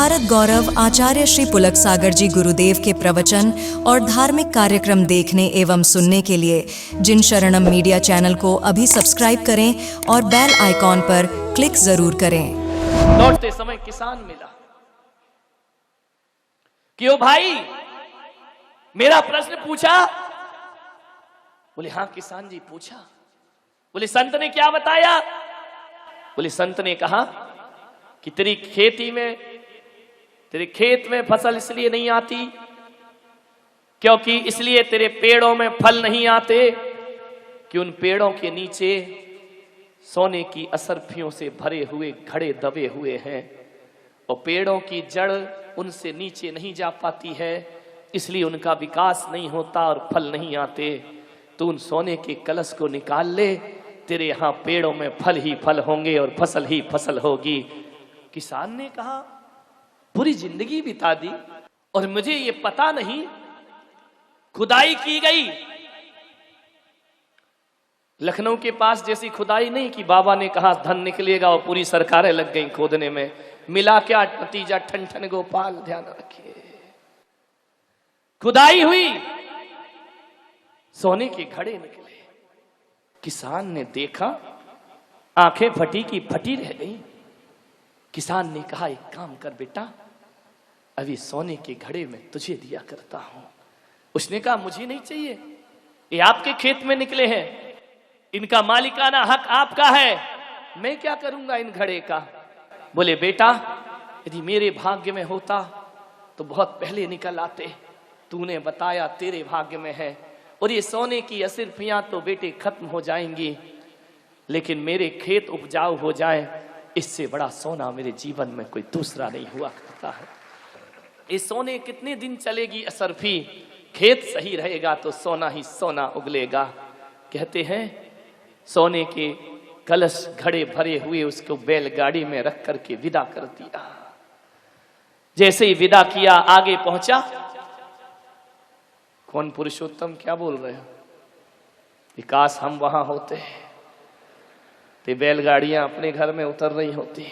भारत गौरव आचार्य श्री पुलक सागर जी गुरुदेव के प्रवचन और धार्मिक कार्यक्रम देखने एवं सुनने के लिए जिन शरणम मीडिया चैनल को अभी सब्सक्राइब करें और बेल आइकॉन पर क्लिक जरूर करें। लौटते समय किसान मिला कि ओ भाई मेरा प्रश्न पूछा। बोले हाँ किसान जी पूछा। बोले संत ने क्या बताया? बोले संत ने कहा कि तेरे खेत में फसल इसलिए नहीं आती क्योंकि इसलिए तेरे पेड़ों में फल नहीं आते कि उन पेड़ों के नीचे सोने की असरफियों से भरे हुए घड़े दबे हुए हैं और पेड़ों की जड़ उनसे नीचे नहीं जा पाती है, इसलिए उनका विकास नहीं होता और फल नहीं आते। तो उन सोने के कलश को निकाल ले, तेरे यहां पेड़ों में फल ही फल होंगे और फसल ही फसल होगी। किसान ने कहा पूरी जिंदगी बिता दी और मुझे ये पता नहीं खुदाई की गई। लखनऊ के पास जैसी खुदाई नहीं कि बाबा ने कहा धन निकलेगा और पूरी सरकारें लग गई खोदने में। मिला क्या नतीजा? ठन ठन गोपाल, ध्यान रखिए। खुदाई हुई, सोने के घड़े निकले। किसान ने देखा, आंखें फटी की फटी रह गई। किसान ने कहा एक काम कर बेटा, अभी सोने के घड़े में तुझे दिया करता हूं। उसने कहा मुझे नहीं चाहिए, ये आपके खेत में निकले हैं, इनका मालिकाना हक आपका है, मैं क्या करूंगा इन घड़े का। बोले बेटा यदि मेरे भाग्य में होता तो बहुत पहले निकल आते, तूने बताया तेरे भाग्य में है और ये सोने की असरफियां तो बेटे खत्म हो जाएंगी, लेकिन मेरे खेत उपजाऊ हो जाए, इससे बड़ा सोना मेरे जीवन में कोई दूसरा नहीं हुआ करता है। ये सोने कितने दिन चलेगी असरफी, खेत सही रहेगा तो सोना ही सोना उगलेगा। कहते हैं सोने के कलश घड़े भरे हुए उसको बैलगाड़ी में रख करके विदा कर दिया। जैसे ही विदा किया आगे पहुंचा, कौन पुरुषोत्तम क्या बोल रहे हो? विकास हम वहां होते तो बैलगाड़ियां अपने घर में उतर रही होती।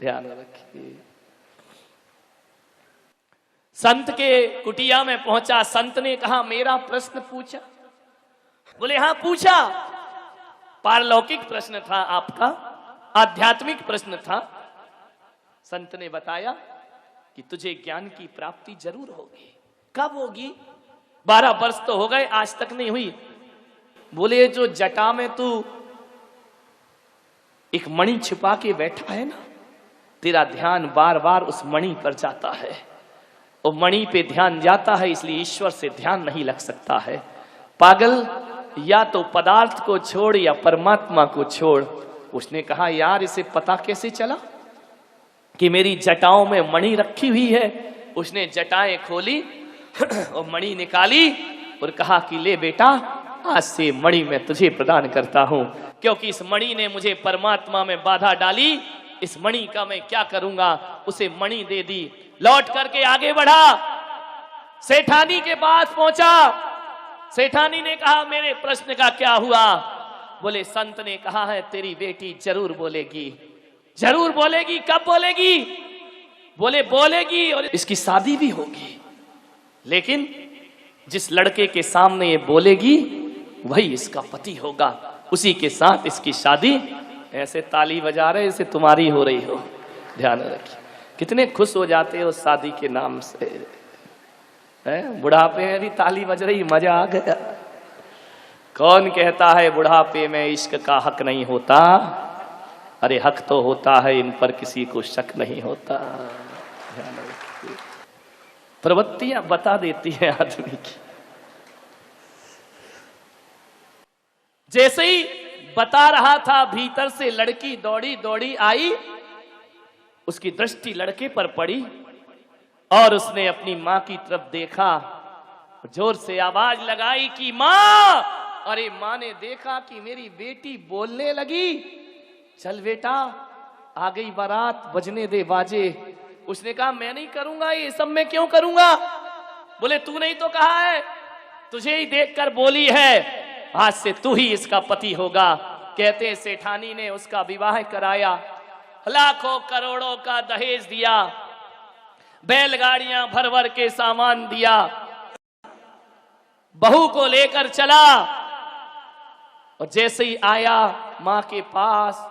ध्यान रखिए। संत के कुटिया में पहुंचा, संत ने कहा मेरा प्रश्न पूछा। बोले हाँ पूछा। पारलौकिक प्रश्न था आपका, आध्यात्मिक प्रश्न था। संत ने बताया कि तुझे ज्ञान की प्राप्ति जरूर होगी। कब होगी? 12 वर्ष तो हो गए, आज तक नहीं हुई। बोले जो जटा में तू एक मणि छिपा के बैठा है ना, तेरा ध्यान बार बार उस मणि पर जाता है और मणि पे ध्यान जाता है, इसलिए ईश्वर से ध्यान नहीं लग सकता है। पागल, या तो पदार्थ को छोड़ या परमात्मा को छोड़। उसने कहा यार इसे पता कैसे चला कि मेरी जटाओं में मणि रखी हुई है? उसने जटाएं खोली और मणि निकाली और कहा कि ले बेटा, आज से मणि मैं तुझे प्रदान करता हूं, क्योंकि इस मणि ने मुझे परमात्मा में बाधा डाली। इस मणि का मैं क्या करूंगा? उसे मणि दे दी। लौट करके आगे बढ़ा, सेठानी के पास पहुंचा। सेठानी ने कहा मेरे प्रश्न का क्या हुआ? बोले संत ने कहा है तेरी बेटी जरूर बोलेगी। जरूर बोलेगी? कब बोलेगी? बोले बोलेगी और इसकी शादी भी होगी, लेकिन जिस लड़के के सामने ये बोलेगी वही इसका पति होगा, उसी के साथ इसकी शादी। ऐसे ताली बजा रहे जैसे तुम्हारी हो रही हो। ध्यान रखिए, कितने खुश हो जाते हो शादी के नाम से। बुढ़ापे में भी ताली बज रही, मजा आ गया। कौन कहता है बुढ़ापे में इश्क का हक नहीं होता? अरे हक तो होता है, इन पर किसी को शक नहीं होता। ध्यान रखिए, प्रवृत्तियां बता देती है आदमी की। जैसे ही बता रहा था, भीतर से लड़की दौड़ी दौड़ी आई। उसकी दृष्टि लड़के पर पड़ी और उसने अपनी मां की तरफ देखा, जोर से आवाज लगाई कि मां। अरे मां ने देखा कि मेरी बेटी बोलने लगी। चल बेटा, आ गई बारात, बजने दे बाजे। उसने कहा मैं नहीं करूंगा, ये सब मैं क्यों करूंगा? बोले तू नहीं तो कहा है, तुझे ही देखकर बोली है, आज से तू ही इसका पति होगा। कहते सेठानी ने उसका विवाह कराया, लाखों करोड़ों का दहेज दिया बैलगाड़ियां भर भर के सामान दिया, बहू को लेकर चला और जैसे ही आया मां के पास,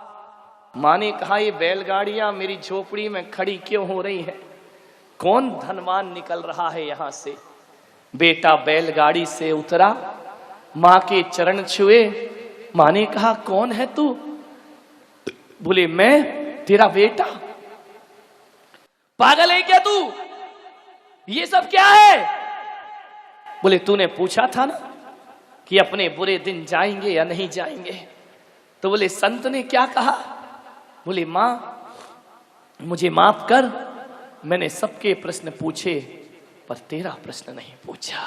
मां ने कहा ये बैलगाड़ियां मेरी झोपड़ी में खड़ी क्यों हो रही हैं? कौन धनवान निकल रहा है यहां से? बेटा बैलगाड़ी से उतरा, मां के चरण छुए। मां ने कहा कौन है तू? बोले मैं तेरा बेटा। पागल है क्या तू? ये सब क्या है? बोले तूने पूछा था ना कि अपने बुरे दिन जाएंगे या नहीं जाएंगे। तो बोले संत ने क्या कहा? बोले मां मुझे माफ कर, मैंने सबके प्रश्न पूछे पर तेरा प्रश्न नहीं पूछा।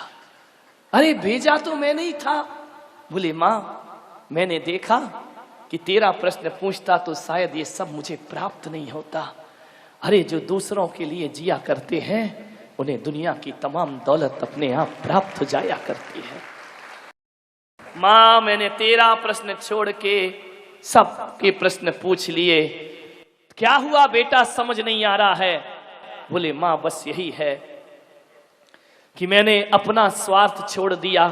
अरे भेजा तो मैं नहीं था। बोले मां मैंने देखा कि तेरा प्रश्न पूछता तो शायद ये सब मुझे प्राप्त नहीं होता। अरे जो दूसरों के लिए जिया करते हैं उन्हें दुनिया की तमाम दौलत अपने आप प्राप्त हो जाया करती है। मां मैंने तेरा प्रश्न छोड़ के सबके प्रश्न पूछ लिए। क्या हुआ बेटा, समझ नहीं आ रहा है? बोले मां बस यही है कि मैंने अपना स्वार्थ छोड़ दिया।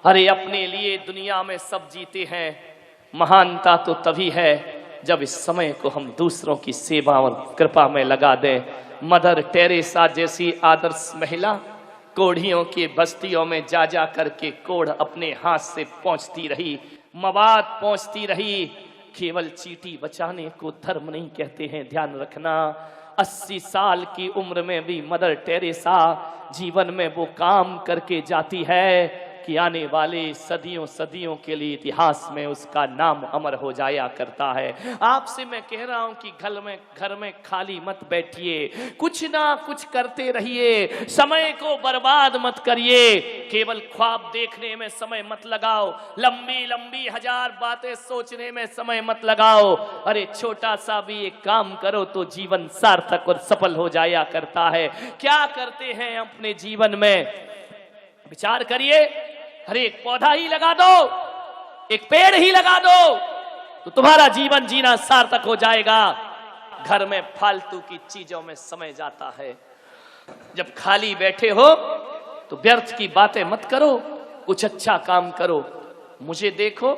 अरे अपने लिए दुनिया में सब जीते हैं, महानता तो तभी है जब इस समय को हम दूसरों की सेवा और कृपा में लगा दें। मदर टेरेसा जैसी आदर्श महिला कोढ़ियों की बस्तियों में जा जा करके कोढ़ अपने हाथ से पहुंचती रही, मवाद पहुंचती रही। केवल चीटी बचाने को धर्म नहीं कहते हैं, ध्यान रखना। 80 साल की उम्र में भी मदर टेरेसा जीवन में वो काम करके जाती है कि आने वाले सदियों सदियों के लिए इतिहास में उसका नाम अमर हो जाया करता है। आपसे मैं कह रहा हूं कि घर में खाली मत बैठिए, कुछ ना कुछ करते रहिए, समय को बर्बाद मत करिए। केवल ख्वाब देखने में समय मत लगाओ, लंबी लंबी 1000 बातें सोचने में समय मत लगाओ। अरे छोटा सा भी एक काम करो तो जीवन सार्थक और सफल हो जाया करता है। क्या करते हैं अपने जीवन में, विचार करिए। हर एक पौधा ही लगा दो, एक पेड़ ही लगा दो तो तुम्हारा जीवन जीना सार्थक हो जाएगा। घर में फालतू की चीजों में समय जाता है। जब खाली बैठे हो तो व्यर्थ की बातें मत करो, कुछ अच्छा काम करो। मुझे देखो,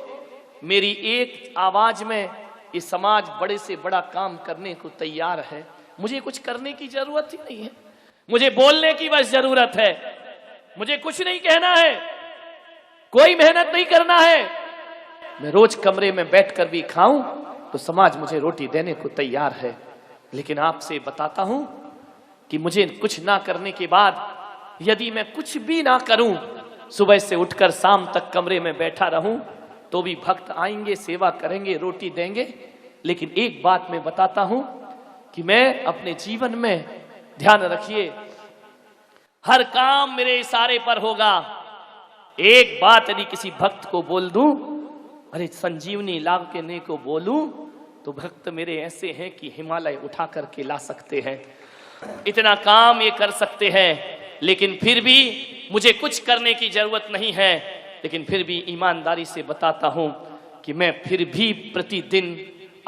मेरी एक आवाज में ये समाज बड़े से बड़ा काम करने को तैयार है। मुझे कुछ करने की जरूरत ही नहीं है, मुझे बोलने की बस जरूरत है। मुझे कुछ नहीं कहना है, कोई मेहनत नहीं करना है। मैं रोज कमरे में बैठकर भी खाऊं तो समाज मुझे रोटी देने को तैयार है। लेकिन आपसे बताता हूं कि मुझे कुछ ना करने के बाद यदि मैं कुछ भी ना करूं, सुबह से उठकर शाम तक कमरे में बैठा रहूं तो भी भक्त आएंगे, सेवा करेंगे, रोटी देंगे। लेकिन एक बात मैं बताता हूं कि मैं अपने जीवन में, ध्यान रखिए, हर काम मेरे इशारे पर होगा। एक बात यदि किसी भक्त को बोल दूं, अरे संजीवनी लाभ के को बोलूं, तो भक्त मेरे ऐसे हैं कि हिमालय उठा करके ला सकते हैं। इतना काम ये कर सकते हैं। लेकिन फिर भी मुझे कुछ करने की जरूरत नहीं है। लेकिन फिर भी ईमानदारी से बताता हूं कि मैं फिर भी प्रतिदिन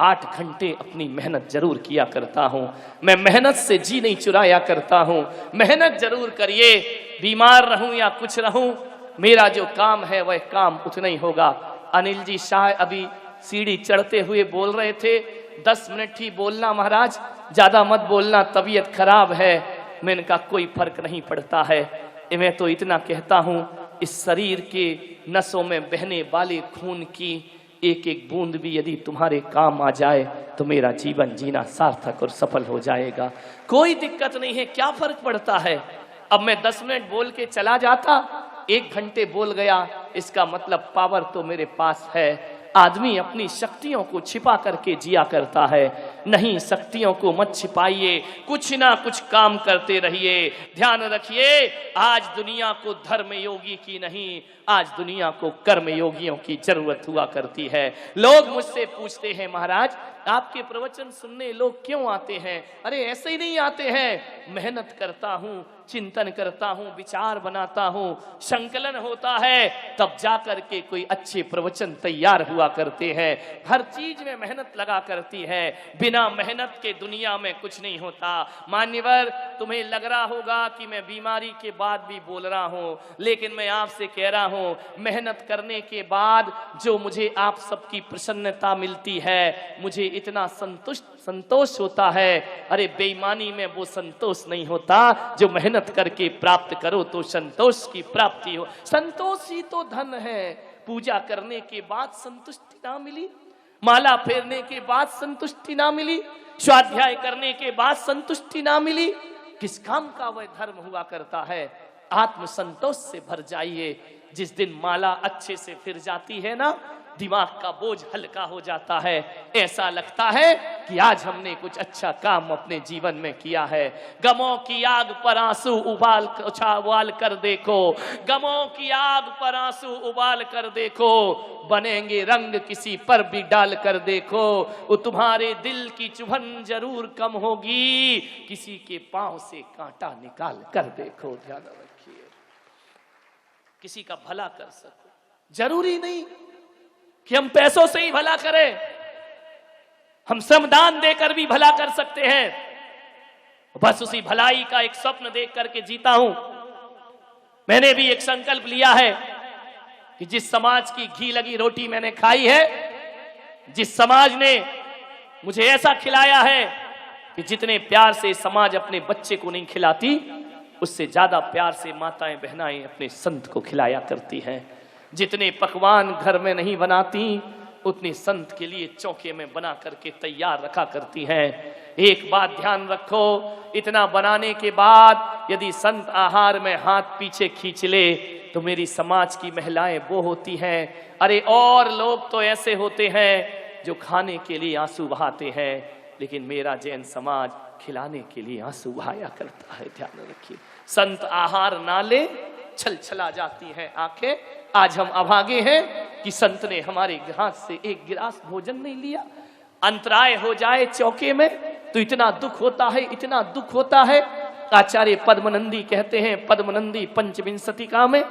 8 घंटे अपनी मेहनत जरूर किया करता हूं। मैं मेहनत से जी नहीं चुराया करता हूं। मेहनत जरूर करिए, बीमार रहूं या कुछ रहूं, मेरा जो काम है वह काम उतना ही होगा। अनिल जी शाह अभी सीढ़ी चढ़ते हुए बोल रहे थे, 10 मिनट ही बोलना महाराज, ज्यादा मत बोलना, तबीयत खराब है। मैंने कहा कोई फर्क नहीं पड़ता है। मैं तो इतना कहता हूं, इस शरीर के नसों में बहने वाले खून की एक एक बूंद भी यदि तुम्हारे काम आ जाए तो मेरा जीवन जीना सार्थक और सफल हो जाएगा। कोई दिक्कत नहीं है, क्या फर्क पड़ता है। अब मैं 10 मिनट बोल के चला जाता, 1 घंटे बोल गया, इसका मतलब पावर तो मेरे पास है। आदमी अपनी शक्तियों को छिपा करके जिया करता है। नहीं, शक्तियों को मत छिपाइए, कुछ ना कुछ काम करते रहिए। ध्यान रखिए, आज दुनिया को धर्म योगी की नहीं, आज दुनिया को कर्म योगियों की जरूरत हुआ करती है। लोग मुझसे पूछते हैं, महाराज आपके प्रवचन सुनने लोग क्यों आते हैं? अरे ऐसे ही नहीं आते हैं, मेहनत करता हूं, चिंतन करता हूं, विचार बनाता हूं, संकलन होता है, तब जाकर के कोई अच्छे प्रवचन तैयार हुआ करते हैं। हर चीज में मेहनत लगा करती है, बिना मेहनत के दुनिया में कुछ नहीं होता। मान्यवर, तुम्हें लग रहा होगा कि मैं बीमारी के बाद भी बोल रहा हूं, लेकिन मैं आपसे कह रहा हूं, मेहनत करने के बाद जो मुझे आप सबकी प्रसन्नता मिलती है, मुझे इतना संतोष होता है। अरे बेईमानी में वो संतोष नहीं होता जो मेहनत करके प्राप्त करो तो संतोष की प्राप्ति हो। संतोष ही तो धन है। पूजा करने के बाद संतुष्टि ना मिली, माला फेरने के बाद संतुष्टि ना मिली, स्वाध्याय करने के बाद संतुष्टि ना मिली, किस काम का वह धर्म हुआ करता है? आत्म संतोष से भर जाइए। जिस दिन माला अच्छे से फिर जाती है ना, दिमाग का बोझ हल्का हो जाता है। ऐसा लगता है कि आज हमने कुछ अच्छा काम अपने जीवन में किया है। गमों की आग पर आंसू उबाल कर देखो, गमों की आग पर आंसू उबाल कर देखो, बनेंगे रंग किसी पर भी डाल कर देखो, वो तुम्हारे दिल की चुभन जरूर कम होगी, किसी के पांव से कांटा निकाल कर देखो। ध्यान रखिए, किसी का भला कर सको, जरूरी नहीं कि हम पैसों से ही भला करें, हम श्रमदान देकर भी भला कर सकते हैं। बस उसी भलाई का एक स्वप्न देख करके जीता हूं। मैंने भी एक संकल्प लिया है कि जिस समाज की घी लगी रोटी मैंने खाई है, जिस समाज ने मुझे ऐसा खिलाया है कि जितने प्यार से समाज अपने बच्चे को नहीं खिलाती, उससे ज्यादा प्यार से माताएं बहनाएं अपने संत को खिलाया करती हैं। जितने पकवान घर में नहीं बनाती, उतनी संत के लिए चौके में बना करके तैयार रखा करती हैं। एक बात ध्यान रखो, इतना बनाने के बाद यदि संत आहार में हाथ पीछे खींच ले तो मेरी समाज की महिलाएं वो होती हैं। अरे और लोग तो ऐसे होते हैं जो खाने के लिए आंसू बहाते हैं, लेकिन मेरा जैन समाज खिलाने के लिए आंसू बहाया करता है। ध्यान रखिए, संत आहार ना ले छल छला जाती हैं आंखें। आज हम अभागे हैं कि संत ने हमारे हाथ से एक गिलास भोजन नहीं लिया। अंतराय हो जाए चौके में तो इतना दुख होता है, इतना दुख होता है। आचार्य पद्मनंदी कहते हैं, पद्मनंदी पंचविंशतिका में,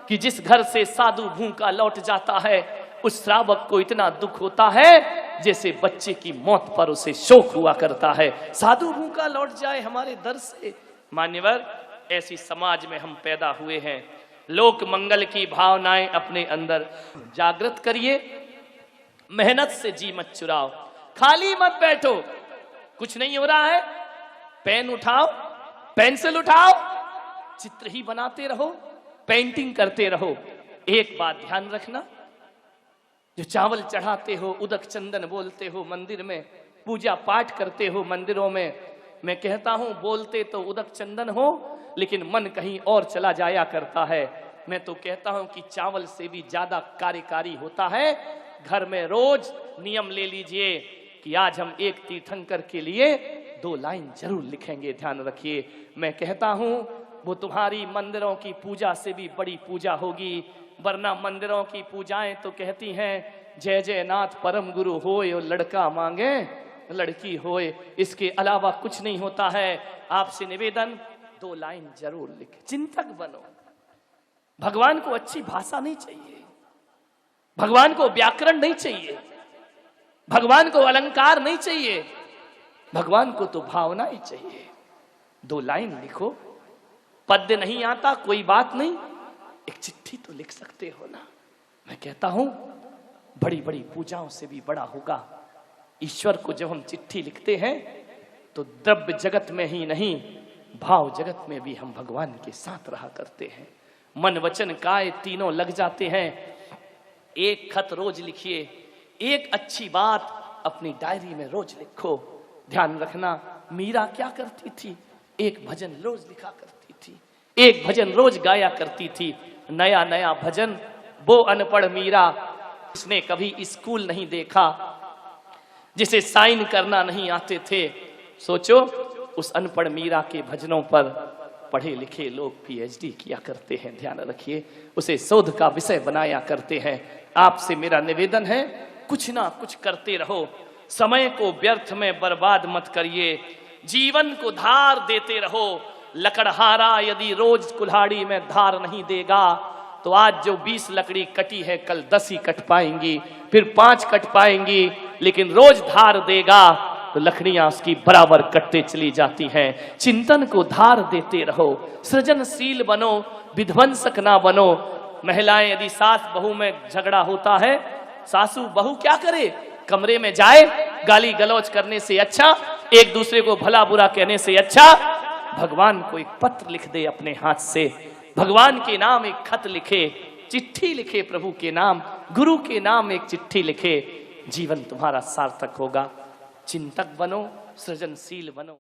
कि जिस घर से साधु भूखा लौट जाता है उस श्रावक को इतना दुख होता है जैसे बच्चे की मौत पर उसे शोक हुआ करता है। साधु भूखा लौट जाए हमारे दर से। मान्यवर, ऐसी समाज में हम पैदा हुए हैं। लोक मंगल की भावनाएं अपने अंदर जागृत करिए। मेहनत से जी मत चुराओ, खाली मत बैठो। कुछ नहीं हो रहा है, पेन उठाओ, पेंसिल उठाओ, चित्र ही बनाते रहो, पेंटिंग करते रहो। एक बात ध्यान रखना, जो चावल चढ़ाते हो, उदक चंदन बोलते हो मंदिर में, पूजा पाठ करते हो मंदिरों में, मैं कहता हूं बोलते तो उदक चंदन हो लेकिन मन कहीं और चला जाया करता है। मैं तो कहता हूं कि चावल से भी ज्यादा कार्यकारी होता है। घर में रोज नियम ले लीजिए कि आज हम एक तीर्थंकर के लिए 2 लाइन जरूर लिखेंगे। ध्यान रखिए, मैं कहता हूं वो तुम्हारी मंदिरों की पूजा से भी बड़ी पूजा होगी। वरना मंदिरों की पूजाएं तो कहती हैं जय जय नाथ परम गुरु होए और लड़का मांगे लड़की होए, इसके अलावा कुछ नहीं होता है। आपसे निवेदन, 2 लाइन जरूर लिखे, चिंतक बनो। भगवान को अच्छी भाषा नहीं चाहिए, भगवान को व्याकरण नहीं चाहिए, भगवान को अलंकार नहीं चाहिए, भगवान को तो भावनाएं चाहिए। 2 लाइन लिखो। पद्य नहीं आता कोई बात नहीं, एक चिट्ठी तो लिख सकते हो ना। मैं कहता हूं बड़ी बड़ी पूजाओं से भी बड़ा होगा। ईश्वर को जब हम चिट्ठी लिखते हैं तो द्रव्य जगत में ही नहीं, भाव जगत में भी हम भगवान के साथ रहा करते हैं। मन वचन काय तीनों लग जाते हैं। एक खत रोज लिखिए, एक अच्छी बात अपनी डायरी में रोज लिखो। ध्यान रखना, मीरा क्या करती थी? एक भजन रोज लिखा करती थी, एक भजन रोज गाया करती थी। नया नया भजन। वो अनपढ़ मीरा, उसने कभी स्कूल नहीं देखा, जिसे साइन करना नहीं आते थे। सोचो, उस अनपढ़ मीरा के भजनों पर पढ़े लिखे लोग पीएचडी किया करते हैं, ध्यान रखिए, उसे शोध का विषय बनाया करते हैं। आपसे मेरा निवेदन है, कुछ ना कुछ करते रहो, समय को व्यर्थ में बर्बाद मत करिए, जीवन को धार देते रहो। लकड़हारा यदि रोज कुल्हाड़ी में धार नहीं देगा तो आज जो 20 लकड़ी कटी है कल 10 ही कट पाएंगी, फिर 5 कट पाएंगी, लेकिन रोज धार देगा तो लकड़ियां उसकी बराबर कटते चली जाती हैं। चिंतन को धार देते रहो, सृजनशील बनो, विध्वंसक ना बनो। महिलाएं यदि सास बहू में झगड़ा होता है, सासू बहू क्या करे, कमरे में जाए, गाली गलौज करने से अच्छा, एक दूसरे को भला बुरा कहने से अच्छा भगवान को एक पत्र लिख दे अपने हाथ से, भगवान के नाम एक खत लिखे, चिट्ठी लिखे, प्रभु के नाम, गुरु के नाम एक चिट्ठी लिखे, जीवन तुम्हारा सार्थक होगा। चिंतक बनो, सृजनशील बनो।